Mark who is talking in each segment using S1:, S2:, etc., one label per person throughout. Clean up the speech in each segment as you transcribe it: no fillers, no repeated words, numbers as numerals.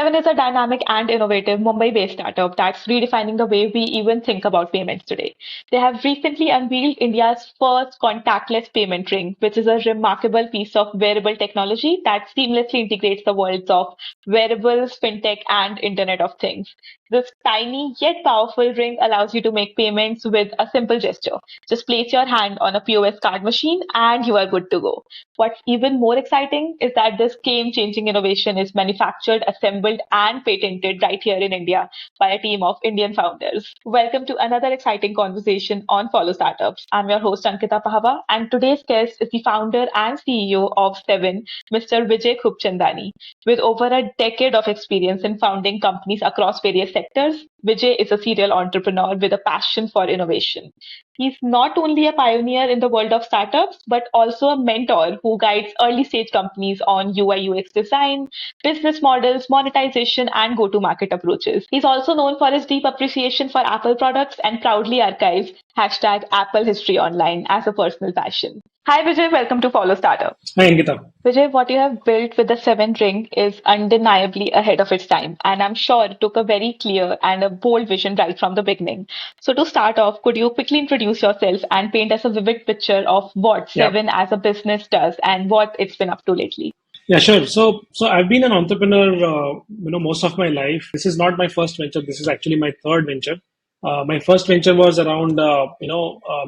S1: Seven is a dynamic and innovative Mumbai-based startup that's redefining the way we even think about payments today. They have recently unveiled India's first contactless payment ring, which is a remarkable piece of wearable technology that seamlessly integrates the worlds of wearables, fintech, and Internet of Things. This tiny yet powerful ring allows you to make payments with a simple gesture. Just place your hand on a POS card machine and you are good to go. What's even more exciting is that this game-changing innovation is manufactured, assembled, and patented right here in India by a team of Indian founders. Welcome to another exciting conversation on Follow Startups. I'm your host, Ankita Pahwa, and today's guest is the founder and CEO of Seven, Mr. Vijay Khubchandani. With over a decade of experience in founding companies across various sectors, Vijay is a serial entrepreneur with a passion for innovation. He's not only a pioneer in the world of startups, but also a mentor who guides early stage companies on UI UX design, business models, monetization, and go to market approaches. He's also known for his deep appreciation for Apple products and proudly archives #Apple History Online as a personal passion. Hi Vijay, welcome to Follow Startup.
S2: Hi, Ankita.
S1: Vijay, what you have built with the Seven Ring is undeniably ahead of its time, and I'm sure it took a very clear and a bold vision right from the beginning. So, to start off, could you quickly introduce yourself and paint us a vivid picture of what
S2: Yeah.
S1: Seven as a business does and what it's been up to lately?
S2: Yeah, sure. So I've been an entrepreneur, most of my life. This is not my first venture. This is actually my third venture. My first venture was around,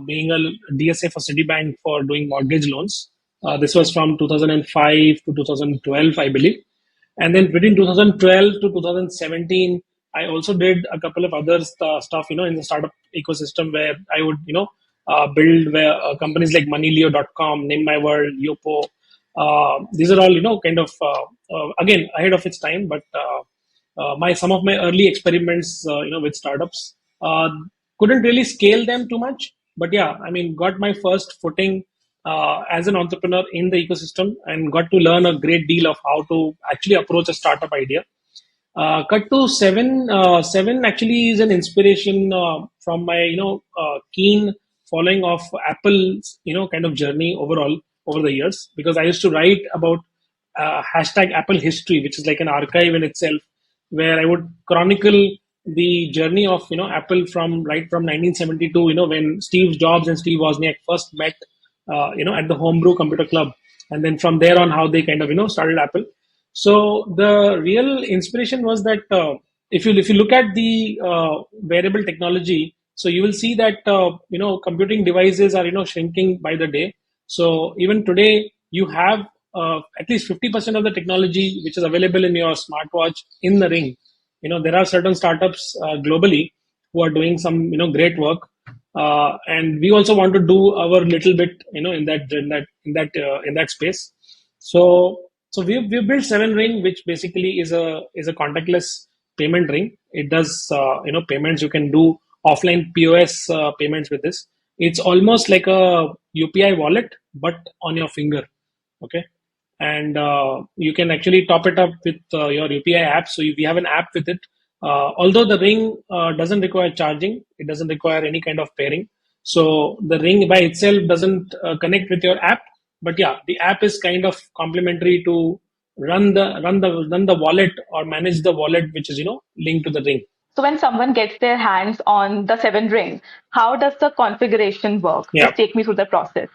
S2: being a DSA for Citibank for doing mortgage loans. This was from 2005 to 2012, I believe. And then between 2012 to 2017, I also did a couple of other stuff, in the startup ecosystem where I would, build where companies like moneyleo.com, Name My World, Yopo. These are all, kind of, again, ahead of its time, but my some of my early experiments, with startups, uh, couldn't really scale them too much. But yeah, I mean, got my first footing as an entrepreneur in the ecosystem and got to learn a great deal of how to actually approach a startup idea. Cut to seven. Seven actually is an inspiration from my keen following of Apple's kind of journey overall over the years, because I used to write about #Apple History, which is like an archive in itself, where I would chronicle the journey of Apple from right from 1972, when Steve Jobs and Steve Wozniak first met, at the Homebrew Computer Club, and then from there on how they kind of started Apple. So the real inspiration was that if you look at the wearable technology, so you will see that computing devices are shrinking by the day. So even today, you have at least 50% of the technology which is available in your smartwatch in the ring. There are certain startups globally who are doing some great work, and we also want to do our little bit in that space. So we've built Seven Ring, which basically is a contactless payment ring. It does payments. You can do offline POS payments with this. It's almost like a UPI wallet, but on your finger. Okay, and you can actually top it up with your UPI app. So we have an app with it. Although the ring doesn't require charging, it doesn't require any kind of pairing. So the ring by itself doesn't connect with your app, but yeah, the app is kind of complementary to run the wallet or manage the wallet, which is linked to the ring.
S1: So, when someone gets their hands on the Seven Ring, how does the configuration work?
S2: Yeah.
S1: Just take me through the process.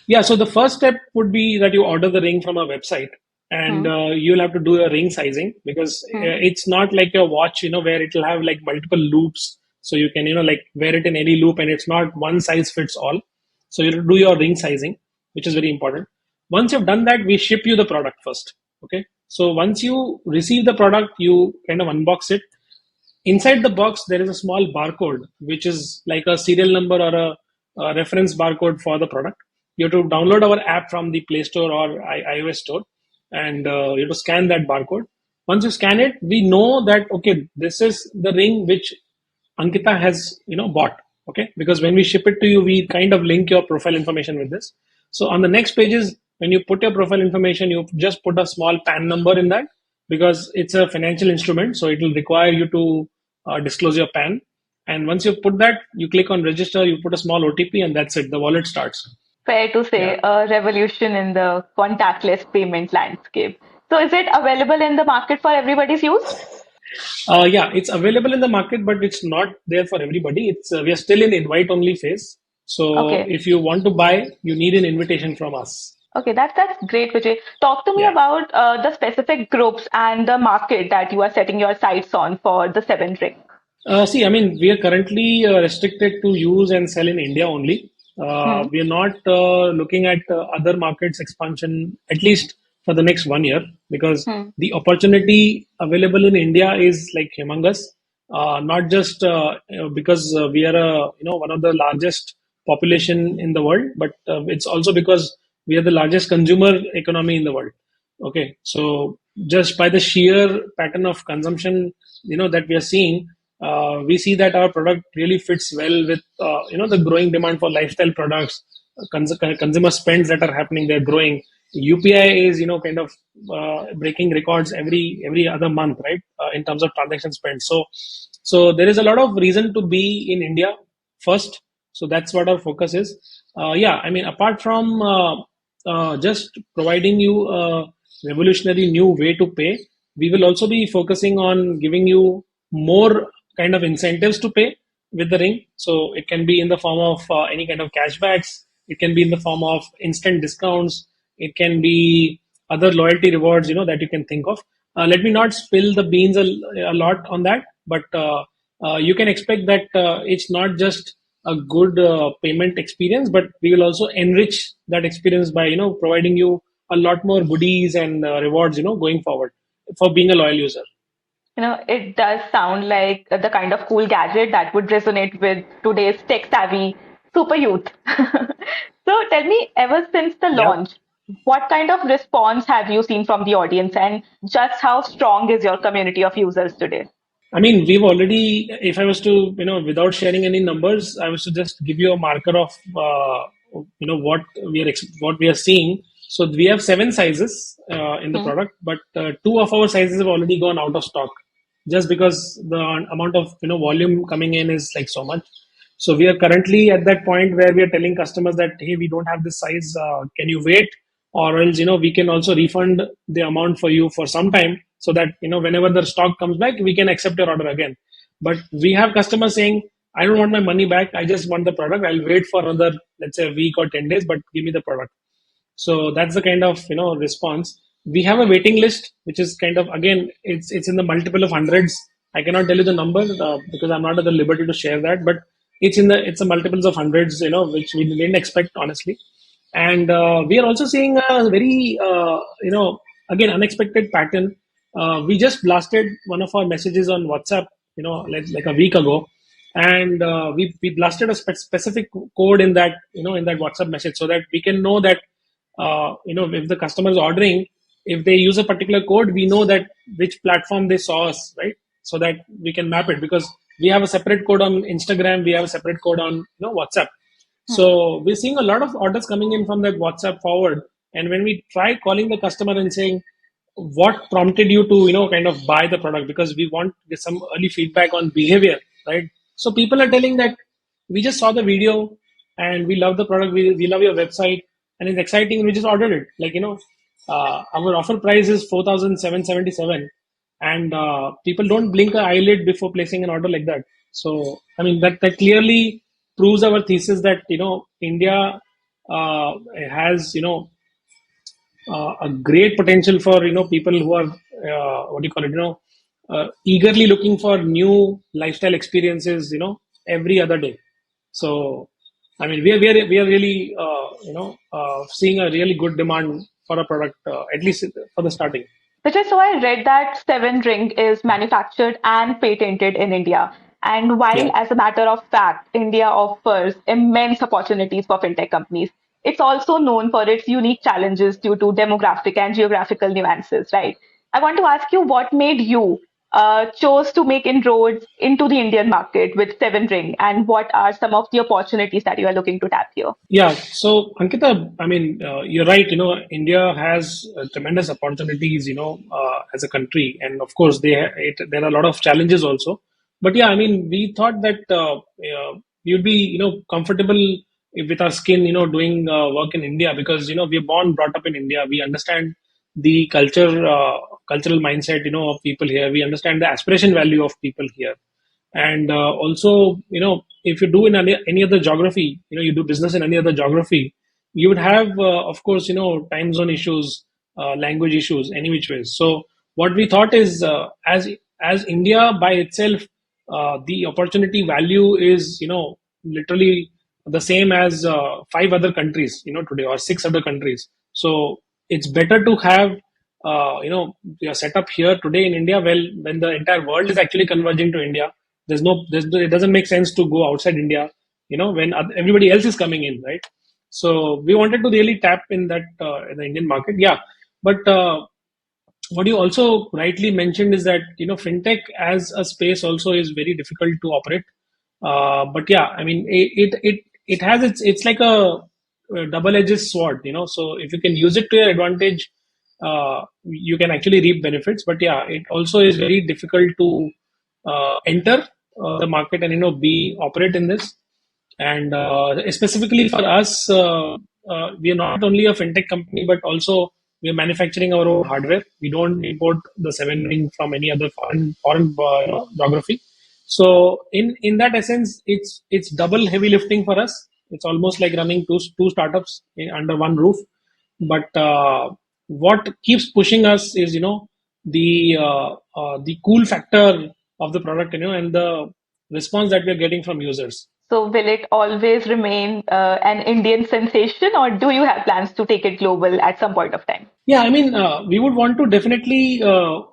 S2: Yeah, so the first step would be that you order the ring from a website, and
S1: Hmm.
S2: you'll have to do a ring sizing, because
S1: Hmm.
S2: it's not like a watch, where it'll have like multiple loops. So you can, like wear it in any loop, and it's not one size fits all. So you have to do your ring sizing, which is very important. Once you've done that, we ship you the product first. Okay. So once you receive the product, you kind of unbox it. Inside the box, there is a small barcode, which is like a serial number or a reference barcode for the product. You have to download our app from the Play Store or iOS store, and you have to scan that barcode. Once you scan it, we know that okay, this is the ring which Ankita has bought. Okay, because when we ship it to you, we kind of link your profile information with this. So on the next pages, when you put your profile information, you just put a small PAN number in that, because it's a financial instrument, so it will require you to disclose your PAN. And once you put that, you click on register, you put a small OTP, and that's it. The wallet starts.
S1: Fair to
S2: Yeah.
S1: say, a revolution in the contactless payment landscape. So is it available in the market for everybody's use?
S2: Yeah, it's available in the market, but it's not there for everybody. It's we are still in invite only phase. So
S1: Okay.
S2: if you want to buy, you need an invitation from us.
S1: Okay, that's great, Vijay. Talk to me
S2: Yeah.
S1: about the specific groups and the market that you are setting your sights on for the seven ring.
S2: See, I mean, we are currently restricted to use and sell in India only.
S1: Hmm.
S2: We are not looking at other markets expansion, at least for the next 1 year, because
S1: Hmm.
S2: the opportunity available in India is like humongous. Not just because we are one of the largest population in the world, but it's also because we are the largest consumer economy in the world. Okay, so just by the sheer pattern of consumption, that we are seeing, we see that our product really fits well with the growing demand for lifestyle products. Consumer spends that are happening, they're growing. UPI is kind of breaking records every other month, right? In terms of transaction spend. So there is a lot of reason to be in India first. So that's what our focus is. Yeah, I mean, apart from just providing you a revolutionary new way to pay, we will also be focusing on giving you more kind of incentives to pay with the ring. So it can be in the form of any kind of cashbacks, it can be in the form of instant discounts, it can be other loyalty rewards, that you can think of. Let me not spill the beans a lot on that, but you can expect that it's not just a good payment experience, but we will also enrich that experience by providing you a lot more goodies and rewards, going forward for being a loyal user.
S1: It does sound like the kind of cool gadget that would resonate with today's tech-savvy super youth. So tell me, ever since the
S2: Yeah.
S1: launch, what kind of response have you seen from the audience, and just how strong is your community of users today?
S2: I mean, we've already, if I was to, without sharing any numbers, I was to just give you a marker of, what what we are seeing. So we have 7 sizes in the
S1: Hmm.
S2: product, but 2 of our sizes have already gone out of stock, just because the amount of volume coming in is like so much. So we are currently at that point where we are telling customers that, hey, we don't have this size. Can you wait? Or else, we can also refund the amount for you for some time, so that whenever the stock comes back, we can accept your order again. But we have customers saying, I don't want my money back, I just want the product, I'll wait for another, let's say, a week or 10 days, but give me the product. So that's the kind of response. We have a waiting list, which is kind of, again, it's in the multiple of hundreds. I cannot tell you the number because I'm not at the liberty to share that, but it's a multiples of hundreds, which we didn't expect, honestly. And we are also seeing a very again, unexpected pattern. We just blasted one of our messages on WhatsApp, like a week ago, and we blasted a specific code in that in that WhatsApp message, so that we can know that if the customer is ordering, if they use a particular code, we know that which platform they saw us, right? So that we can map it, because we have a separate code on Instagram, we have a separate code on WhatsApp.
S1: Hmm.
S2: So we're seeing a lot of orders coming in from that WhatsApp forward. And when we try calling the customer and saying, what prompted you to, kind of buy the product? Because we want some early feedback on behavior, right? So people are telling that we just saw the video and we love the product, we love your website and it's exciting. We just ordered it. Like, our offer price is 4,777, and people don't blink an eyelid before placing an order like that. So, I mean, that clearly proves our thesis that India has a great potential for people who are what do you call it, eagerly looking for new lifestyle experiences, every other day. So, I mean, we are really seeing a really good demand for a product, at least for the starting.
S1: Which is so I read that Seven Ring is manufactured and patented in India. And while,
S2: Yeah.
S1: as a matter of fact, India offers immense opportunities for fintech companies, it's also known for its unique challenges due to demographic and geographical nuances, right? I want to ask you what made you chose to make inroads into the Indian market with Seven Ring, and what are some of the opportunities that you are looking to tap here?
S2: Yeah, so Ankita, I mean, you're right. India has tremendous opportunities, as a country, and of course, there are a lot of challenges also. But yeah, I mean, we thought that you'd be, comfortable with our skin, doing work in India, because we're born, brought up in India. We understand the cultural mindset, of people here. We understand the aspiration value of people here. And also, if you do in any other geography, you do business in any other geography, you would have, of course, time zone issues, language issues, any which ways. So what we thought is, as India by itself, the opportunity value is, literally the same as five other countries, today, or six other countries. So it's better to have, your setup here today in India. Well, when the entire world is actually converging to India, it doesn't make sense to go outside India, when everybody else is coming in, right? So we wanted to really tap in that, in the Indian market. Yeah. But what you also rightly mentioned is that, fintech as a space also is very difficult to operate. But yeah, I mean, it has it's like a double-edged sword, so if you can use it to your advantage, you can actually reap benefits. But yeah, it also is very difficult to enter the market and, be operate in this. And specifically for us, we are not only a fintech company, but also we are manufacturing our own hardware. We don't import the seven ring from any other foreign geography. So in that essence, it's double heavy lifting for us. It's almost like running two startups under one roof. But what keeps pushing us is, the cool factor of the product, and the response that we're getting from users.
S1: So will it always remain an Indian sensation, or do you have plans to take it global at some point of time?
S2: Yeah, I mean, we would want to definitely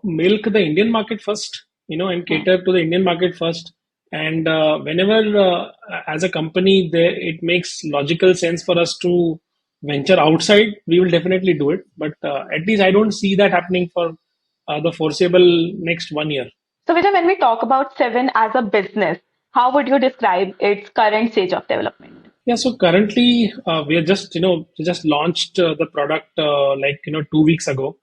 S2: milk the Indian market first, and cater to the Indian market first. And whenever, as a company, it makes logical sense for us to venture outside, we will definitely do it. But at least I don't see that happening for the foreseeable next 1 year.
S1: So Vijay, when we talk about Seven as a business, how would you describe its current stage of development?
S2: Yeah, so currently we are just, we just launched the product 2 weeks ago.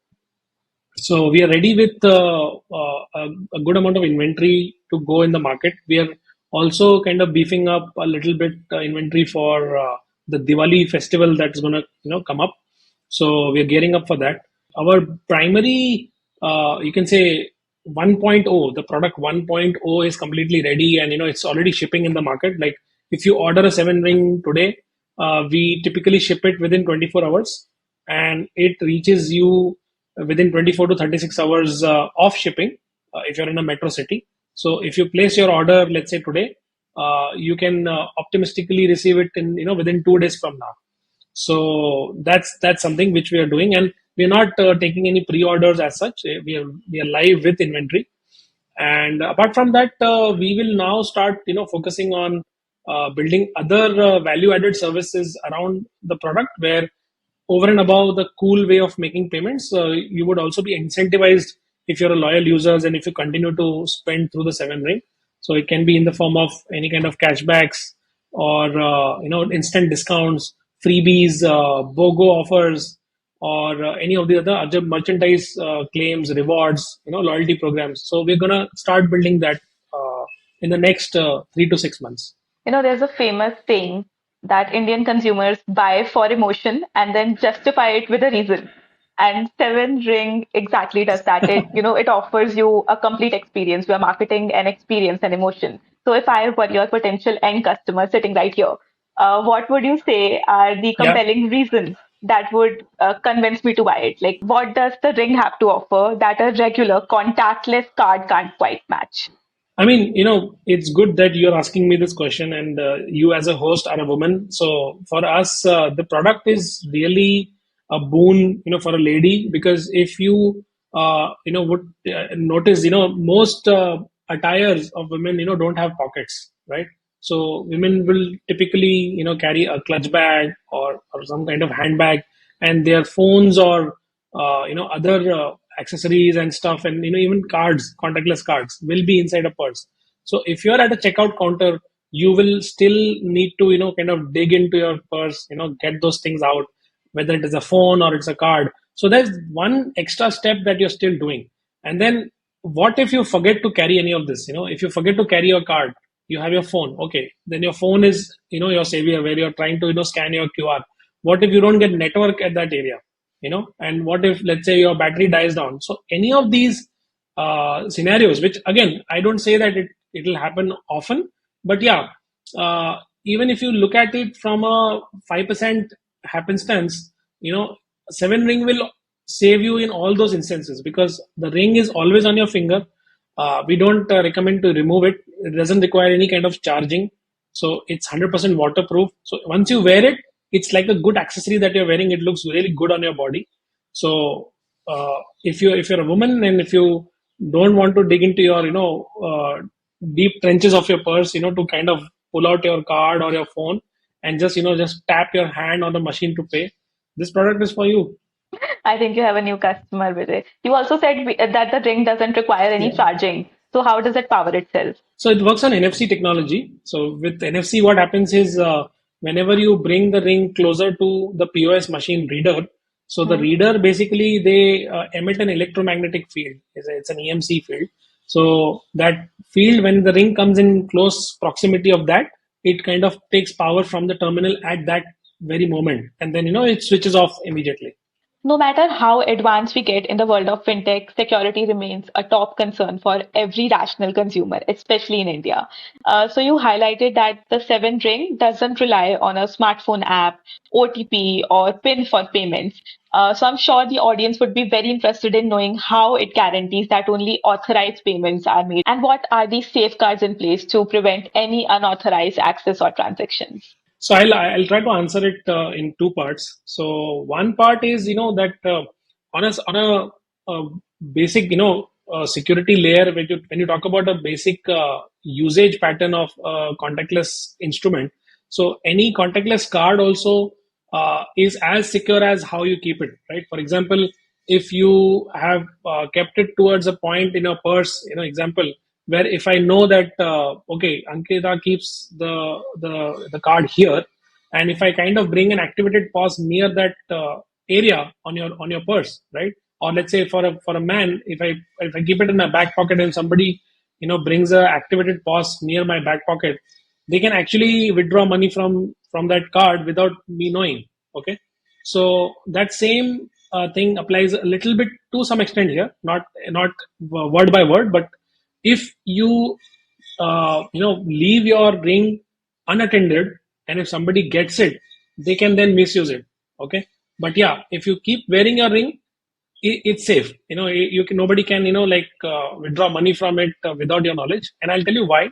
S2: So we are ready with a good amount of inventory to go in the market. We are also kind of beefing up a little bit inventory for the Diwali festival that's going to come up. So we are gearing up for that. Our primary, you can say 1.0, the product 1.0 is completely ready, and it's already shipping in the market. Like if you order a seven ring today, we typically ship it within 24 hours, and it reaches you within 24 to 36 hours of shipping, if you're in a metro city. So if you place your order, let's say today, you can optimistically receive it in within 2 days from now. So that's something which we are doing, and we are not taking any pre-orders as such. We are live with inventory. And apart from that, we will now start focusing on building other value added services around the product, where over and above the cool way of making payments, you would also be incentivized if you're a loyal user and if you continue to spend through the seven ring. So it can be in the form of any kind of cashbacks, or instant discounts, freebies, BOGO offers, or any of the other merchandise claims, rewards, loyalty programs. So we're gonna start building that in the next 3 to 6 months.
S1: There's a famous saying that Indian consumers buy for emotion and then justify it with a reason. And Seven Ring exactly does that. It offers you a complete experience. We are marketing an experience and emotion. So if I were your potential end customer sitting right here, what would you say are the
S2: Yeah.
S1: compelling reasons that would convince me to buy it? Like, what does the ring have to offer that a regular contactless card can't quite match?
S2: I mean, it's good that you're asking me this question, and you, as a host, are a woman. So for us, the product is really a boon, for a lady, because if you, would notice, most attires of women, don't have pockets, right? So women will typically, carry a clutch bag, or some kind of handbag, and their phones, or other accessories and stuff, and even cards, contactless cards, will be inside a purse. So if you're at a checkout counter, you will still need to kind of dig into your purse, get those things out, whether it is a phone or it's a card. So there's one extra step that you're still doing. And then what if you forget to carry any of this? If you forget to carry your card, you have your phone. Okay, then your phone is your savior, where you're trying to scan your QR. What if you don't get network at that area? and what if, let's say, your battery dies down? So any of these scenarios, which again, I don't say that it will happen often, but yeah, uh, even if you look at it from a 5% happenstance, 7 ring will save you in all those instances, because the ring is always on your finger. We don't recommend to remove it. It doesn't require any kind of charging, so it's 100% waterproof. So once you wear it, it's like a good accessory that you're wearing. It looks really good on your body. So if you're a woman, and if you don't want to dig into your deep trenches of your purse, to kind of pull out your card or your phone and just tap your hand on the machine to pay, this product is for you.
S1: I think you have a new customer, Vijay. You also said that the ring doesn't require any
S2: Yeah.
S1: charging. So how does it power itself?
S2: So it works on NFC technology. So with NFC, what happens is, whenever you bring the ring closer to the POS machine reader, so the
S1: Hmm.
S2: reader basically, they emit an electromagnetic field. It's an EMC field. So that field, when the ring comes in close proximity of that, it kind of takes power from the terminal at that very moment, and then it switches off immediately.
S1: No matter how advanced we get in the world of fintech, security remains a top concern for every rational consumer, especially in India. So you highlighted that the Seven Ring doesn't rely on a smartphone app, OTP, or PIN for payments. So I'm sure the audience would be very interested in knowing how it guarantees that only authorized payments are made, and what are the safeguards in place to prevent any unauthorized access or transactions.
S2: So I'll try to answer it in two parts. So one part is, that on a basic, security layer, when you talk about a basic usage pattern of contactless instrument, so any contactless card also is as secure as how you keep it, right? For example, if you have kept it towards a point in a purse, example, where if I know that, okay, Ankita keeps the card here, and if I kind of bring an activated POS near that area on your purse, right? Or let's say for a man, if I keep it in my back pocket, and somebody brings a activated POS near my back pocket, they can actually withdraw money from that card without me knowing. Okay, so that same thing applies a little bit to some extent here, not word by word, but if you leave your ring unattended, and if somebody gets it, they can then misuse it. Okay, but yeah, if you keep wearing your ring, it's safe. You can, nobody can withdraw money from it without your knowledge, and I'll tell you why.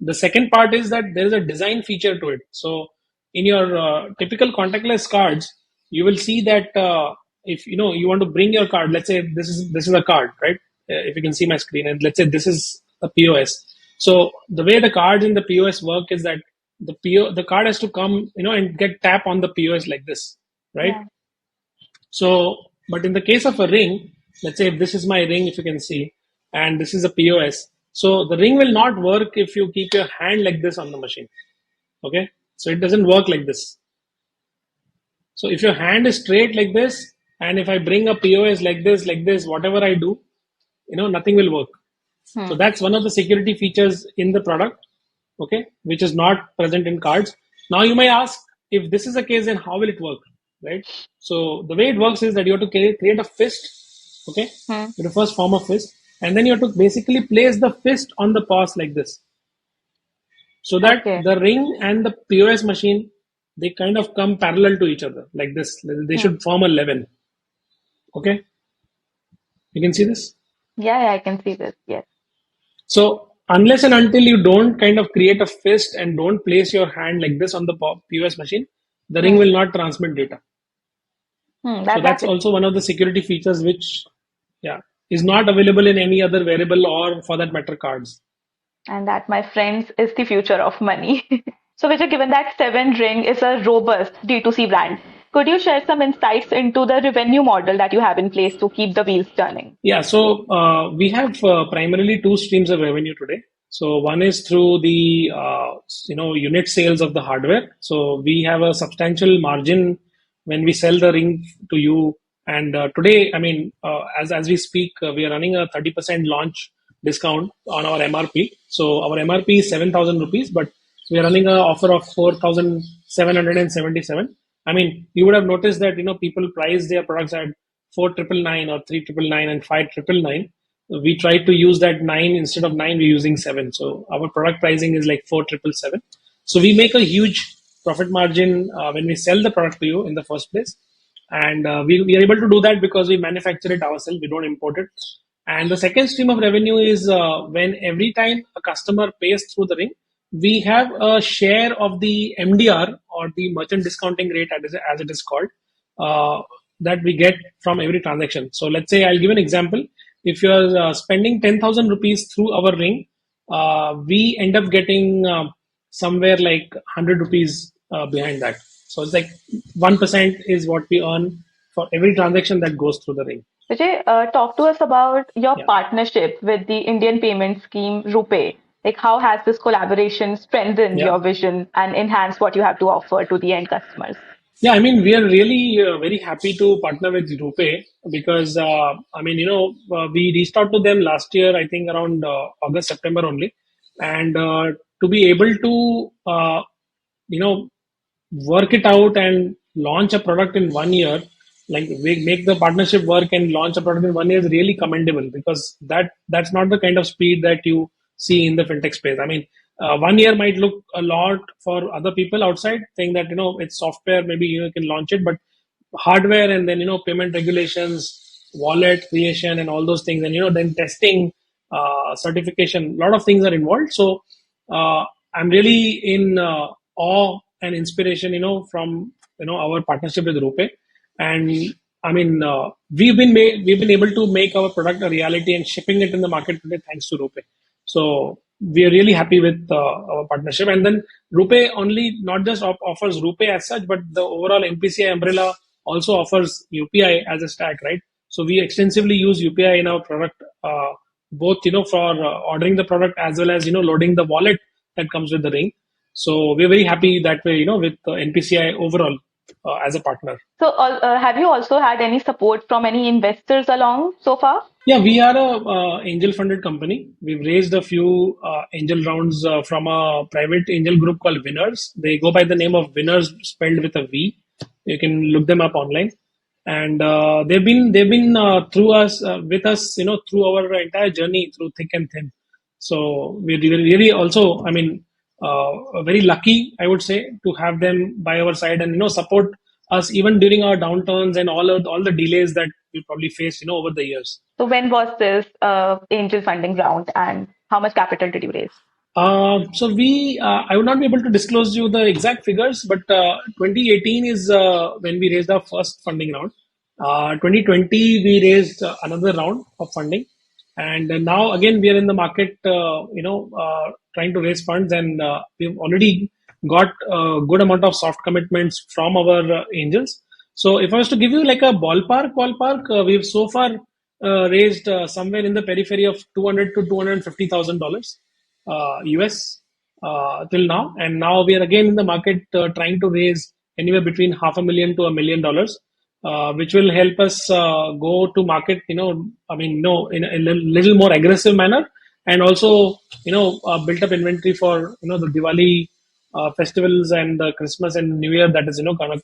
S2: The second part is that there is a design feature to it. So in your typical contactless cards, you will see that if you want to bring your card, let's say this is a card, right? If you can see my screen, and let's say this is a POS. So the way the cards in the POS work is that the card has to come, and get tap on the POS like this, right?
S1: Yeah.
S2: So, but in the case of a ring, let's say if this is my ring, if you can see, and this is a POS. So the ring will not work if you keep your hand like this on the machine. Okay, so it doesn't work like this. So if your hand is straight like this, and if I bring a POS like this, whatever I do, nothing will work. So
S1: Hmm.
S2: that's one of the security features in the product, okay, which is not present in cards. Now you may ask, if this is the case, then how will it work, right? So the way it works is that you have to create a fist, okay?
S1: Hmm.
S2: You have to first form a fist, and then you have to basically place the fist on the paws like this, so that
S1: Okay.
S2: the ring and the POS machine, they kind of come parallel to each other like this. They
S1: Hmm.
S2: should form a level, okay? You can see this.
S1: Yeah, yeah, I can see this. Yes.
S2: So unless and until you don't kind of create a fist and don't place your hand like this on the POS machine, the ring
S1: Hmm.
S2: will not transmit data.
S1: Hmm.
S2: So that's
S1: That's
S2: also one of the security features which, yeah, is not available in any other wearable, or for that matter, cards.
S1: And that, my friends, is the future of money. So, Vijay, given that Seven Ring is a robust D2C brand, could you share some insights into the revenue model that you have in place to keep the wheels turning?
S2: Yeah, so we have primarily two streams of revenue today. So one is through the unit sales of the hardware. So we have a substantial margin when we sell the ring to you. And today, I mean, as we speak, we are running a 30% launch discount on our MRP. So our MRP is 7,000 rupees, but we are running an offer of 4,777. I mean, you would have noticed that people price their products at 4,999 or 3,999 and 5,999. We try to use that nine instead of nine. We're using seven, so our product pricing is like 4,777. So we make a huge profit margin when we sell the product to you in the first place, and we are able to do that because we manufacture it ourselves. We don't import it. And the second stream of revenue is when every time a customer pays through the ring, we have a share of the MDR, or the merchant discounting rate, as it is called, uh, that we get from every transaction. So let's say I'll give an example. If you're spending 10,000 rupees through our ring, we end up getting somewhere like 100 rupees behind that. So it's like 1% is what we earn for every transaction that goes through the ring.
S1: Vijay, talk to us about your
S2: Yeah.
S1: partnership with the Indian payment scheme RuPay. Like, how has this collaboration strengthened
S2: Yeah.
S1: your vision and enhanced what you have to offer to the end customers?
S2: Yeah, I mean, we are really very happy to partner with RuPay because, we reached out to them last year, I think around August, September only. And to be able to, you know, work it out and launch a product in 1 year, like we make the partnership work and launch a product in 1 year is really commendable, because that's not the kind of speed that you see in the fintech space. I mean, 1 year might look a lot for other people outside, saying that it's software, maybe you can launch it, but hardware, and then payment regulations, wallet creation, and all those things, and then testing, certification, a lot of things are involved. So I'm really in awe and inspiration, from our partnership with Rupe. And I mean, we've been able to make our product a reality and shipping it in the market today thanks to Rupe. So we are really happy with our partnership. And then Rupe only not just offers Rupe as such, but the overall NPCI umbrella also offers UPI as a stack, right? So we extensively use UPI in our product, both for ordering the product as well as loading the wallet that comes with the ring. So we're very happy that way, with NPCI overall as a partner.
S1: So, have you also had any support from any investors along so far?
S2: Yeah, we are a angel funded company. We've raised a few angel rounds from a private angel group called Winners. They go by the name of Winners, spelled with a V. You can look them up online, and they've been through us with us, through our entire journey through thick and thin. So we're really also, I mean, very lucky, I would say, to have them by our side and support us even during our downturns and all the delays that we probably faced, over the years.
S1: So, when was this angel funding round and how much capital did you raise?
S2: I would not be able to disclose you the exact figures, but 2018 is when we raised our first funding round. 2020 we raised another round of funding, and now again we are in the market, trying to raise funds, and we've already got a good amount of soft commitments from our angels. So if I was to give you like a ballpark, we've so far raised somewhere in the periphery of 200 to $250,000 US till now, and now we are again in the market trying to raise anywhere between $500,000 to $1 million, which will help us go to market. I mean, no, in a little more aggressive manner, and also built up inventory for the Diwali festivals and the Christmas and New Year that is kind of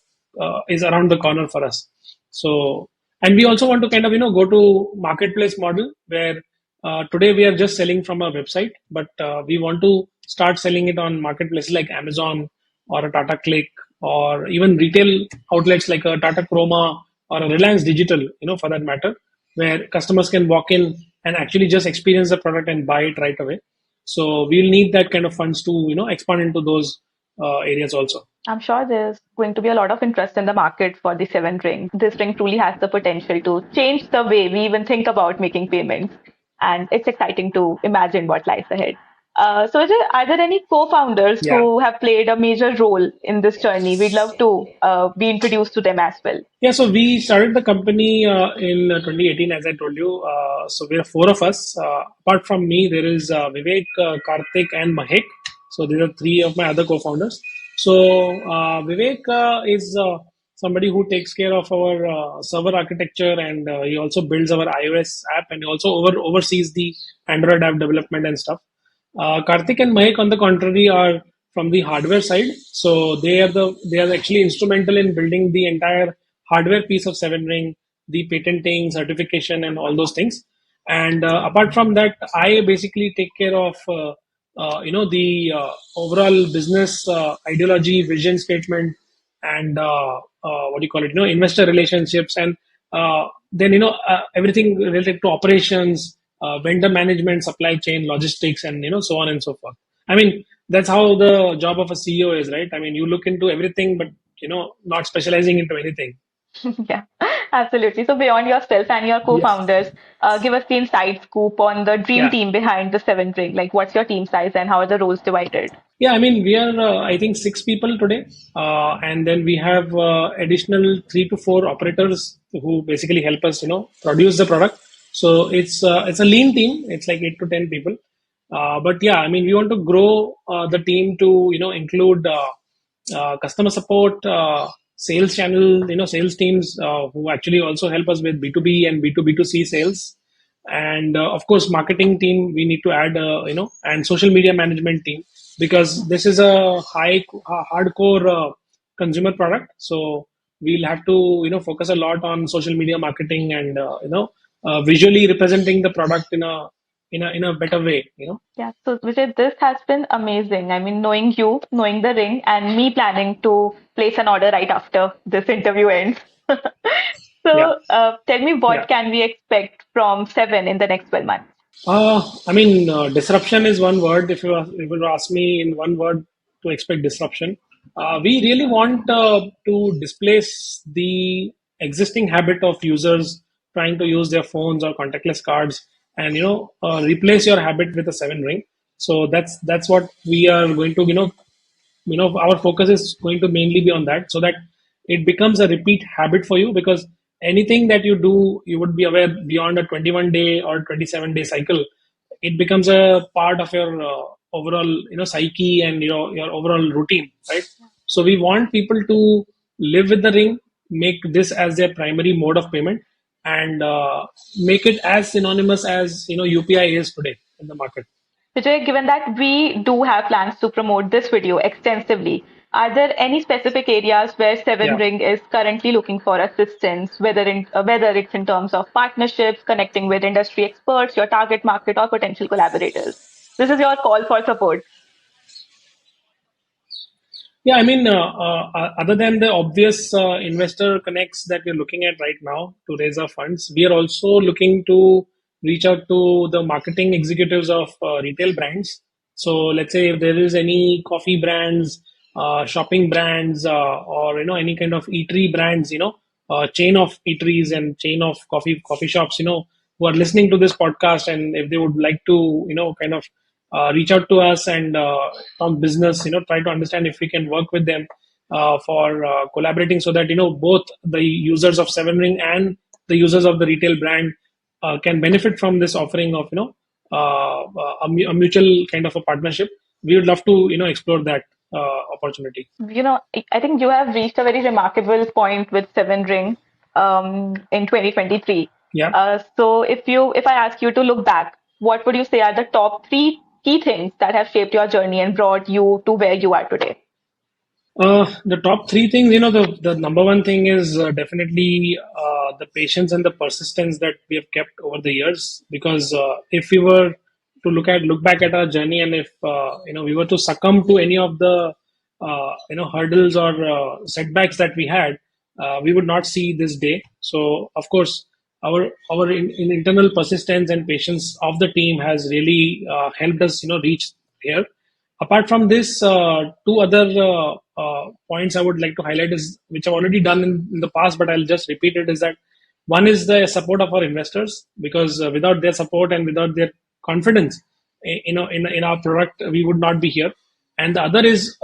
S2: is around the corner for us. So, and we also want to kind of go to marketplace model where today we are just selling from a website, but we want to start selling it on marketplaces like Amazon or a Tata Click, or even retail outlets like a Tata Chroma or a Reliance Digital, for that matter, where customers can walk in and actually just experience the product and buy it right away. So we'll need that kind of funds to expand into those areas also.
S1: I'm sure there's going to be a lot of interest in the market for the seven ring. This ring truly has the potential to change the way we even think about making payments. And it's exciting to imagine what lies ahead. So, Ajay, are there any co-founders
S2: Yeah.
S1: who have played a major role in this journey? We'd love to be introduced to them as well.
S2: Yeah, so we started the company in 2018, as I told you. So we are four of us. Apart from me, there is Vivek, Karthik, and Mahek. So these are three of my other co-founders. So Vivek is somebody who takes care of our server architecture, and he also builds our iOS app, and he also oversees the Android app development and stuff. Karthik and Mahek, on the contrary, are from the hardware side. So they are actually instrumental in building the entire hardware piece of Seven Ring, the patenting, certification, and all those things. And apart from that, I basically take care of the overall business ideology, vision statement, and what do you call it? Investor relationships, and then everything related to operations, vendor management, supply chain, logistics, and so on and so forth. I mean, that's how the job of a CEO is, right? I mean, you look into everything, but not specializing into anything.
S1: Yeah, absolutely. So beyond yourself and your
S2: Yes.
S1: co-founders, give us the inside scoop on the dream
S2: Yeah.
S1: team behind the Seven Ring. Like, what's your team size and how are the roles divided?
S2: Yeah, I mean, we are, I think, six people today. And then we have additional three to four operators who basically help us, produce the product. So it's a lean team. It's like 8 to 10 people. But yeah, I mean, we want to grow the team to, include customer support, sales channel, sales teams who actually also help us with B2B and B2B2C sales. And of course, marketing team, we need to add, and social media management team, because this is a hardcore consumer product. So we'll have to, focus a lot on social media marketing and, visually representing the product in a better way,
S1: Yeah, so Vijay, this has been amazing. I mean, knowing you, knowing the ring, and me planning to place an order right after this interview ends.
S2: Yeah.
S1: So, tell me,
S2: Yeah.
S1: what can we expect from Seven in the next 12 months?
S2: I mean, disruption is one word. If you were to ask me in one word to expect disruption, we really want to displace the existing habit of users trying to use their phones or contactless cards, and replace your habit with a Seven Ring. So that's what we are going to our focus is going to mainly be on that, so that it becomes a repeat habit for you, because anything that you do, you would be aware, beyond a 21 day or 27-day cycle, it becomes a part of your overall psyche and your overall routine, right? So we want people to live with the ring, make this as their primary mode of payment, and make it as synonymous as UPI is today in the market.
S1: Vijay, given that we do have plans to promote this video extensively, are there any specific areas where Seven
S2: Yeah.
S1: Ring is currently looking for assistance, whether it's in terms of partnerships, connecting with industry experts, your target market, or potential collaborators? This is your call for support.
S2: Yeah, I mean, other than the obvious investor connects that we're looking at right now to raise our funds, we are also looking to reach out to the marketing executives of retail brands. So let's say if there is any coffee brands, shopping brands, or any kind of eatery brands, chain of eateries and chain of coffee shops, who are listening to this podcast, and if they would like to, kind of reach out to us and talk business, try to understand if we can work with them for collaborating, so that both the users of Seven Ring and the users of the retail brand can benefit from this offering of a mutual kind of a partnership. We would love to explore that opportunity.
S1: I think you have reached a very remarkable point with Seven Ring in 2023.
S2: Yeah.
S1: So if I ask you to look back, what would you say are the top three key things that have shaped your journey and brought you to where you are today?
S2: The top three things, the number one thing is definitely the patience and the persistence that we have kept over the years. Because if we were to look back at our journey, and if we were to succumb to any of the hurdles or setbacks that we had, we would not see this day. So of course, our internal persistence and patience of the team has really helped us reach here. Apart from this, two other points I would like to highlight, is which I've already done in the past, but I'll just repeat it, is that one is the support of our investors, because without their support and without their confidence in our product, we would not be here. And the other is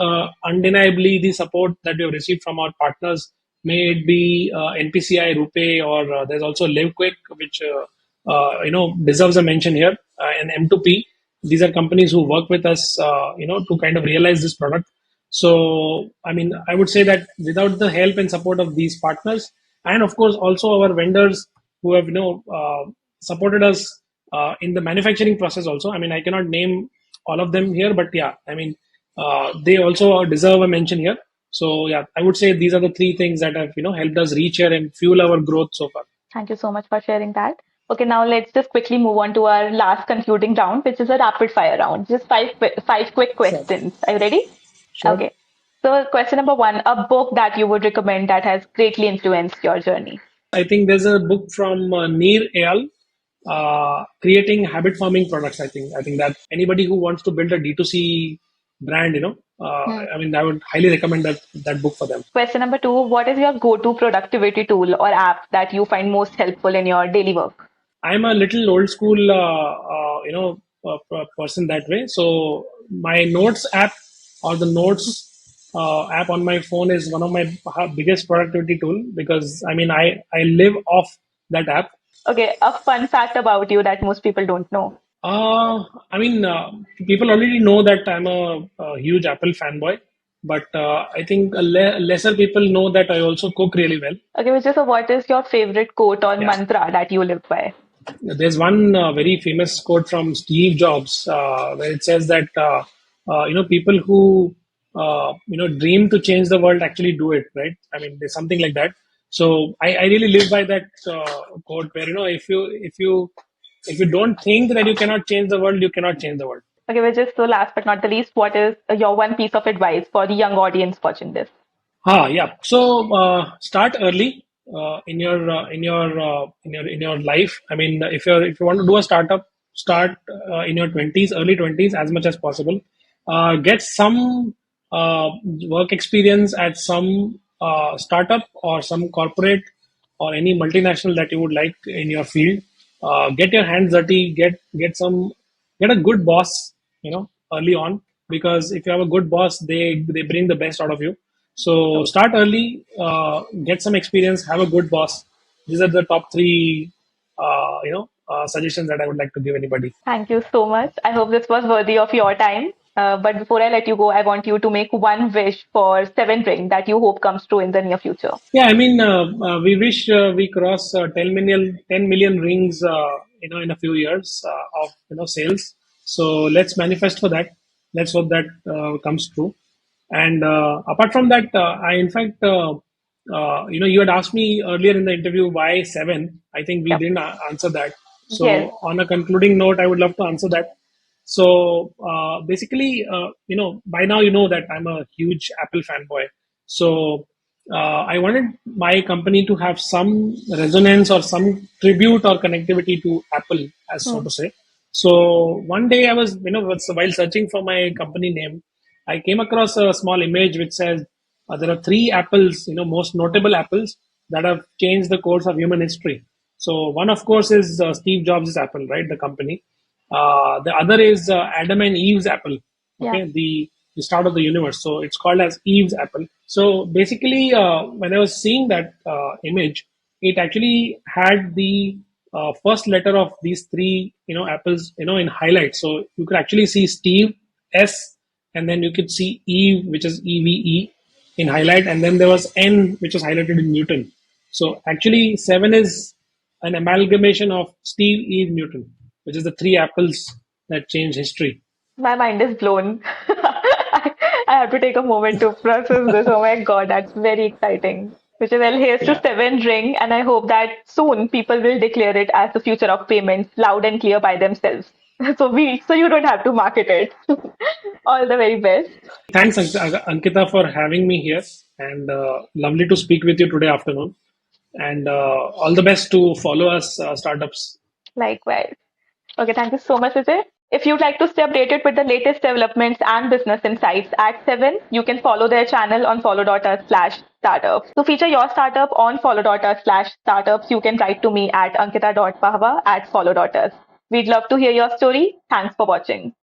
S2: undeniably the support that we have received from our partners, may it be NPCI, Rupee, or there's also LiveQuick, which deserves a mention here, and M2P. These are companies who work with us, to kind of realize this product. So, I mean, I would say that without the help and support of these partners, and of course also our vendors who have supported us in the manufacturing process also. I mean, I cannot name all of them here, but yeah, I mean, They also deserve a mention here. So yeah, I would say these are the three things that have helped us reach here and fuel our growth so far.
S1: Thank you so much for sharing that. Okay, now let's just quickly move on to our last concluding round, which is a rapid fire round. Just five quick
S2: Sure.
S1: questions. Are you ready?
S2: Sure.
S1: Okay. So, question number one, a book that you would recommend that has greatly influenced your journey.
S2: I think there's a book from Neer Eyal, creating habit forming products. I think that anybody who wants to build a D2C brand,
S1: Hmm.
S2: I mean, I would highly recommend that book for them.
S1: Question number two, what is your go-to productivity tool or app that you find most helpful in your daily work?
S2: I'm a little old school, person that way. So my notes app or the notes app on my phone is one of my biggest productivity tool because I mean I live off that app.
S1: Okay, a fun fact about you that most people don't know.
S2: I mean, people already know that I'm a huge Apple fanboy, but I think lesser people know that I also cook really well.
S1: Okay, which is so what is your favorite quote or
S2: Yeah.
S1: mantra that you live by?
S2: There's one very famous quote from Steve Jobs where it says that people who dream to change the world actually do it, right? I mean, there's something like that. So I really live by that quote where if you don't think that you cannot change the world, you cannot change the world.
S1: Okay, which is so last but not the least, what is your one piece of advice for the young audience watching this?
S2: Yeah. So start early in your life. I mean, if you want to do a startup, start in your twenties, early twenties, as much as possible. Get some work experience at some startup or some corporate or any multinational that you would like in your field. Get your hands dirty. Get a good boss. Early on, because if you have a good boss, they bring the best out of you. So
S1: So,
S2: start early, get some experience, have a good boss. These are the top three, suggestions that I would like to give anybody.
S1: thank you so much. I hope this was worthy of your time. But before I let you go, I want you to make one wish for Seven Ring that you hope comes true in the near future.
S2: Yeah, I mean, we wish we cross 10 million rings, in a few years of sales. So let's manifest for that. Let's hope that comes true. And apart from that, I in fact, you had asked me earlier in the interview why seven. I think we
S1: Yep.
S2: didn't answer that.
S1: Yes.
S2: So on a concluding note, I would love to answer that. So basically, by now you know that I'm a huge Apple fanboy. So I wanted my company to have some resonance or some tribute or connectivity to Apple, as so
S1: Hmm.
S2: to say. So one day I was, while searching for my company name, I came across a small image which says there are three apples, most notable apples that have changed the course of human history. So one, of course, is Steve Jobs' Apple, right? The company. The other is Adam and Eve's apple.
S1: Yeah.
S2: Okay, the start of the universe. So it's called as Eve's apple. So basically, when I was seeing that image, it actually had the first letter of these three, apples, in highlight. So you could actually see Steve S, and then you could see Eve, which is EVE in highlight, and then there was N, which was highlighted in Newton. So actually, seven is an amalgamation of Steve, Eve, Newton, which is the three apples that changed history.
S1: My mind is blown. I have to take a moment to process this. Oh my God, that's very exciting. Which is, well, here's to
S2: Yeah.
S1: Seven Ring, and I hope that soon people will declare it as the future of payments, loud and clear by themselves. So you don't have to market it. All the very best.
S2: Thanks, Ankita, for having me here, and lovely to speak with you today afternoon. And all the best to follow us, startups.
S1: Likewise. Okay, thank you so much, Vijay. If you'd like to stay updated with the latest developments and business insights at Seven, you can follow their channel on follow.us/startups. To feature your startup on follow.us/startups, you can write to me at ankita.pahwa@follow.us. We'd love to hear your story. Thanks for watching.